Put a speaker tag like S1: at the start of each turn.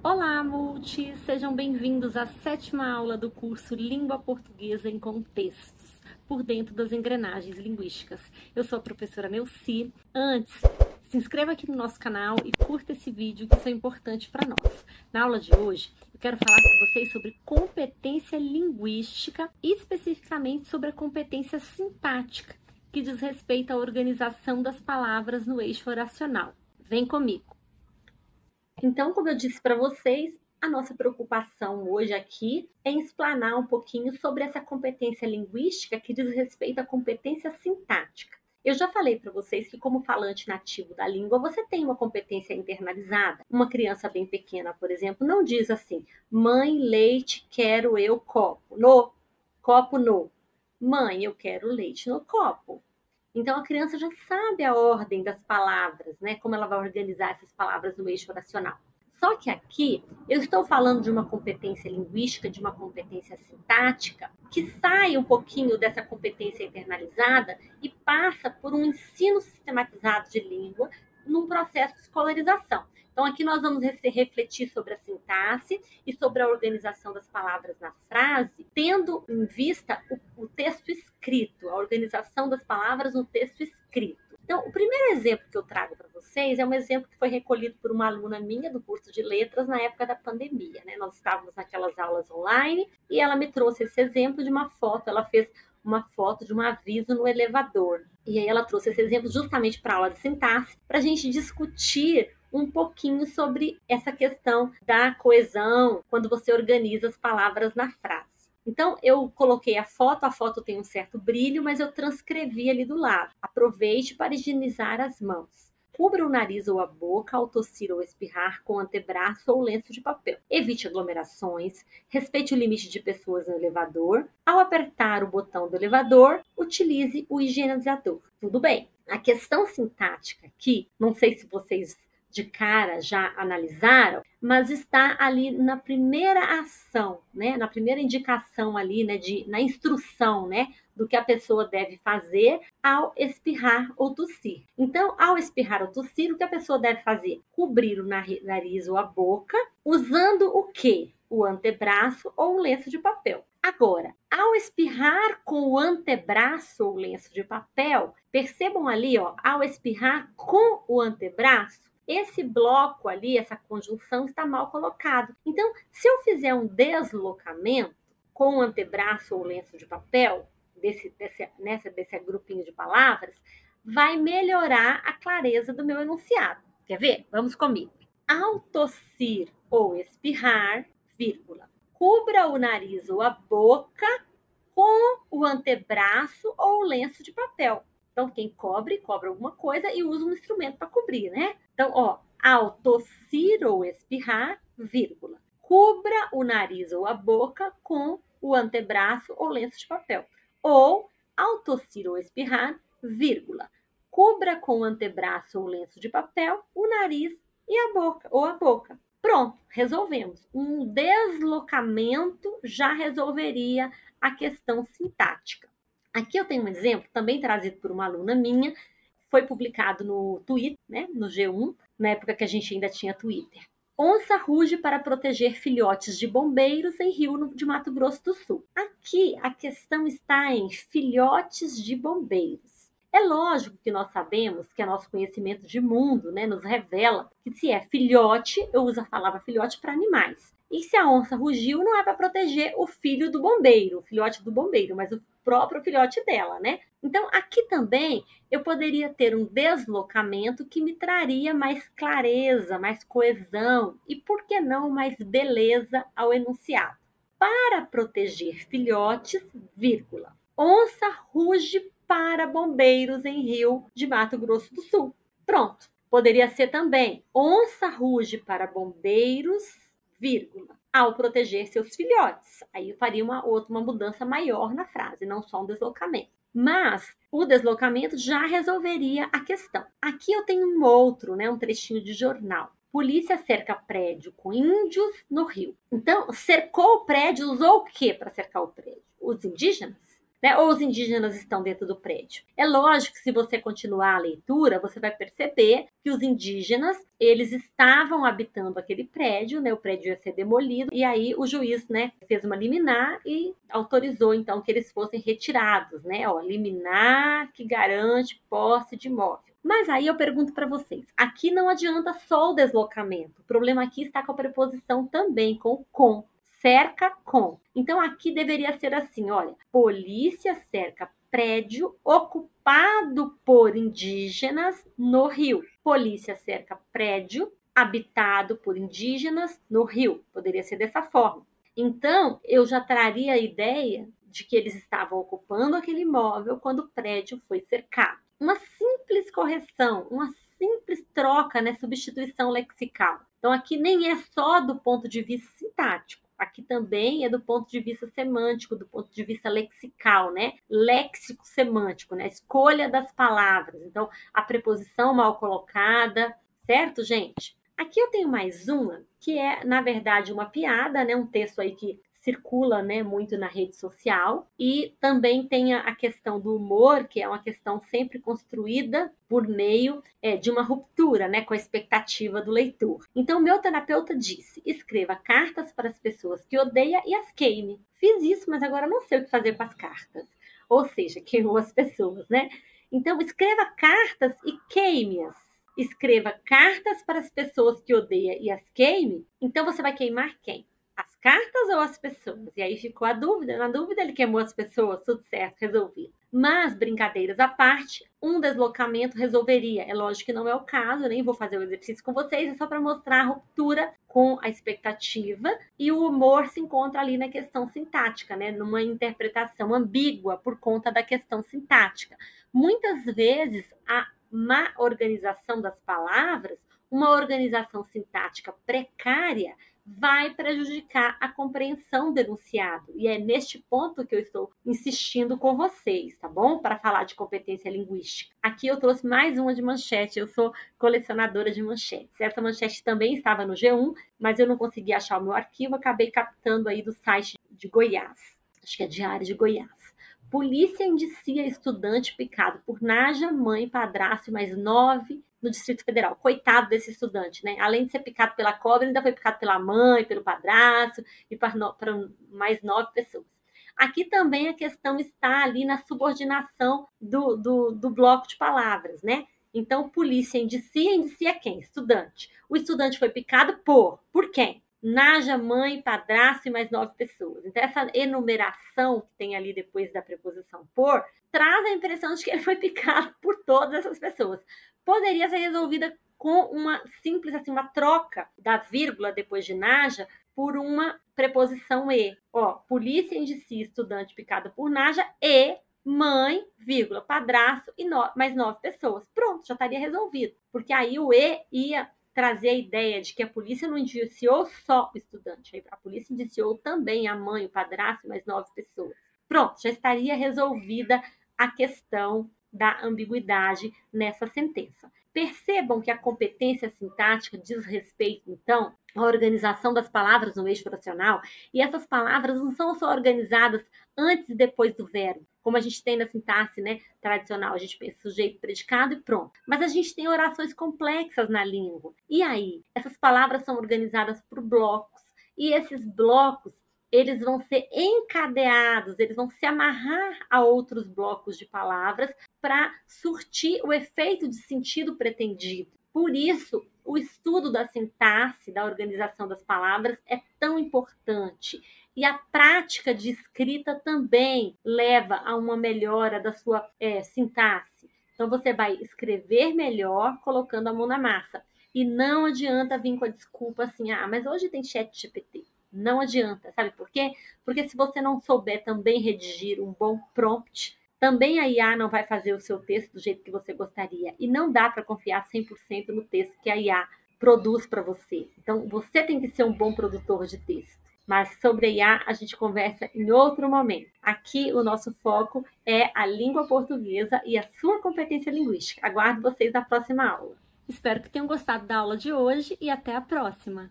S1: Olá, multis! Sejam bem-vindos à 7ª aula do curso Língua Portuguesa em Contextos, por dentro das engrenagens linguísticas. Eu sou a professora Neuci. Antes, se inscreva aqui no nosso canal e curta esse vídeo, que isso é importante para nós. Na aula de hoje, eu quero falar com vocês sobre competência linguística, e especificamente sobre a competência sintática, que diz respeito à organização das palavras no eixo oracional. Vem comigo! Então, como eu disse para vocês, a nossa preocupação hoje aqui é explanar um pouquinho sobre essa competência linguística que diz respeito à competência sintática. Eu já falei para vocês que, como falante nativo da língua, você tem uma competência internalizada. Uma criança bem pequena, por exemplo, não diz assim: mãe, leite, quero eu copo. No, copo no. Mãe, eu quero leite no copo. Então, a criança já sabe a ordem das palavras, né? Como ela vai organizar essas palavras no eixo oracional. Só que aqui, eu estou falando de uma competência linguística, de uma competência sintática, que sai um pouquinho dessa competência internalizada e passa por um ensino sistematizado de língua num processo de escolarização. Então, aqui nós vamos refletir sobre a sintaxe e sobre a organização das palavras na frase, tendo em vista o texto escrito, a organização das palavras no texto escrito. Então, o primeiro exemplo que eu trago para vocês é um exemplo que foi recolhido por uma aluna minha do curso de letras na época da pandemia, né? Nós estávamos naquelas aulas online e ela me trouxe esse exemplo de uma foto. Ela fez uma foto de um aviso no elevador. E aí ela trouxe esse exemplo justamente para a aula de sintaxe, para a gente discutir um pouquinho sobre essa questão da coesão, quando você organiza as palavras na frase. Então, eu coloquei a foto tem um certo brilho, mas eu transcrevi ali do lado. Aproveite para higienizar as mãos. Cubra o nariz ou a boca ao tossir ou espirrar com o antebraço ou lenço de papel. Evite aglomerações. Respeite o limite de pessoas no elevador. Ao apertar o botão do elevador, utilize o higienizador. Tudo bem. A questão sintática aqui, não sei se vocês de cara já analisaram, mas está ali na primeira ação, né? Na primeira indicação ali, né? Na instrução, né? Do que a pessoa deve fazer ao espirrar ou tossir. Então, ao espirrar ou tossir, o que a pessoa deve fazer? Cobrir o nariz ou a boca, usando o quê? O antebraço ou um lenço de papel. Agora, ao espirrar com o antebraço ou lenço de papel, percebam ali, ó, ao espirrar com o antebraço, esse bloco ali, essa conjunção está mal colocado. Então, se eu fizer um deslocamento com o antebraço ou lenço de papel, desse grupinho de palavras, vai melhorar a clareza do meu enunciado. Quer ver? Vamos comigo. Ao tossir ou espirrar, vírgula, cubra o nariz ou a boca com o antebraço ou o lenço de papel. Então, quem cobre alguma coisa e usa um instrumento para cobrir, né? Então, ó, ao tossir ou espirrar, vírgula, cubra o nariz ou a boca com o antebraço ou lenço de papel. Ou, ao tossir ou espirrar, vírgula, cubra com o antebraço ou lenço de papel o nariz e a boca, ou a boca. Pronto, resolvemos. Um deslocamento já resolveria a questão sintática. Aqui eu tenho um exemplo, também trazido por uma aluna minha, foi publicado no Twitter, né, no G1, na época que a gente ainda tinha Twitter. Onça ruge para proteger filhotes de bombeiros em Rio de Mato Grosso do Sul. Aqui a questão está em filhotes de bombeiros. É lógico que nós sabemos que o nosso conhecimento de mundo, né, nos revela que se é filhote, eu uso a palavra filhote para animais. E se a onça rugiu, não é para proteger o filho do bombeiro, o filhote do bombeiro, mas o próprio filhote dela, né? Então, aqui também eu poderia ter um deslocamento que me traria mais clareza, mais coesão e, por que não, mais beleza ao enunciado. Para proteger filhotes, vírgula, onça ruge para bombeiros em Rio de Mato Grosso do Sul. Pronto. Poderia ser também onça ruge para bombeiros, vírgula, ao proteger seus filhotes. Aí eu faria uma mudança maior na frase, não só um deslocamento. Mas o deslocamento já resolveria a questão. Aqui eu tenho um outro, né, um trechinho de jornal. Polícia cerca prédio com índios no Rio. Então, cercou o prédio, usou o que para cercar o prédio? Os indígenas? né? Ou os indígenas estão dentro do prédio? É lógico que se você continuar a leitura, você vai perceber que os indígenas, eles estavam habitando aquele prédio, né? O prédio ia ser demolido, e aí o juiz, né, fez uma liminar e autorizou, então, que eles fossem retirados, né? Ó, liminar que garante posse de imóvel. Mas aí eu pergunto para vocês, aqui não adianta só o deslocamento, o problema aqui está com a preposição também, com. Cerca com. Então aqui deveria ser assim, olha, polícia cerca prédio ocupado por indígenas no Rio. Polícia cerca prédio habitado por indígenas no Rio. Poderia ser dessa forma. Então, eu já traria a ideia de que eles estavam ocupando aquele imóvel quando o prédio foi cercado. Uma simples correção, uma simples troca, né, substituição lexical. Então, aqui nem é só do ponto de vista sintático. Aqui também é do ponto de vista semântico, do ponto de vista lexical, né? Léxico semântico, né? Escolha das palavras. Então, a preposição mal colocada, certo, gente? Aqui eu tenho mais uma, que é, na verdade, uma piada, né? Um texto aí que circula, né, muito na rede social, e também tem a questão do humor, que é uma questão sempre construída por meio de uma ruptura, né, com a expectativa do leitor. Então, meu terapeuta disse, escreva cartas para as pessoas que odeia e as queime. Fiz isso, mas agora não sei o que fazer com as cartas. Ou seja, queimou as pessoas, né? Então, escreva cartas e queime-as. Escreva cartas para as pessoas que odeia e as queime. Então, você vai queimar quem? As cartas ou as pessoas? E aí ficou a dúvida. Na dúvida, ele queimou as pessoas, tudo certo, resolvido. Mas, brincadeiras à parte, um deslocamento resolveria. É lógico que não é o caso, nem vou fazer o exercício com vocês, é só para mostrar a ruptura com a expectativa, e o humor se encontra ali na questão sintática, né? Numa interpretação ambígua por conta da questão sintática. Muitas vezes, a má organização das palavras, uma organização sintática precária, vai prejudicar a compreensão do enunciado. E é neste ponto que eu estou insistindo com vocês, tá bom? Para falar de competência linguística. Aqui eu trouxe mais uma de manchete, eu sou colecionadora de manchetes. Essa manchete também estava no G1, mas eu não consegui achar o meu arquivo, acabei captando aí do site de Goiás. Acho que é Diário de Goiás. Polícia indicia estudante picado por naja, mãe, padrasto e mais 9 no Distrito Federal. Coitado desse estudante, né? Além de ser picado pela cobra, ainda foi picado pela mãe, pelo padrasto e para mais 9 pessoas. Aqui também a questão está ali na subordinação do bloco de palavras, né? Então, polícia indicia quem? Estudante. O estudante foi picado por quem? Naja, mãe, padrasto e mais 9 pessoas. Então, essa enumeração que tem ali depois da preposição por, traz a impressão de que ele foi picado por todas essas pessoas. Poderia ser resolvida com uma simples, assim, uma troca da vírgula depois de naja por uma preposição e. Ó, polícia indicia estudante picado por naja e mãe, vírgula, padrasto e mais 9 pessoas. Pronto, já estaria resolvido. Porque aí o e ia trazer a ideia de que a polícia não indiciou só o estudante, a polícia indiciou também a mãe, o padrasto e mais 9 pessoas. Pronto, já estaria resolvida a questão da ambiguidade nessa sentença. Percebam que a competência sintática diz respeito, então, à organização das palavras no eixo oracional, e essas palavras não são só organizadas antes e depois do verbo, como a gente tem na sintaxe, né, tradicional, a gente pensa sujeito, predicado e pronto. Mas a gente tem orações complexas na língua. E aí, essas palavras são organizadas por blocos, e esses blocos, eles vão ser encadeados, eles vão se amarrar a outros blocos de palavras para surtir o efeito de sentido pretendido. Por isso, o estudo da sintaxe, da organização das palavras, é tão importante. E a prática de escrita também leva a uma melhora da sua sintaxe. Então, você vai escrever melhor colocando a mão na massa. E não adianta vir com a desculpa assim, mas hoje tem ChatGPT. Não adianta, sabe por quê? Porque se você não souber também redigir um bom prompt, também a IA não vai fazer o seu texto do jeito que você gostaria. E não dá para confiar 100% no texto que a IA produz para você. Então, você tem que ser um bom produtor de texto. Mas sobre a IA a gente conversa em outro momento. Aqui o nosso foco é a língua portuguesa e a sua competência linguística. Aguardo vocês na próxima aula. Espero que tenham gostado da aula de hoje e até a próxima!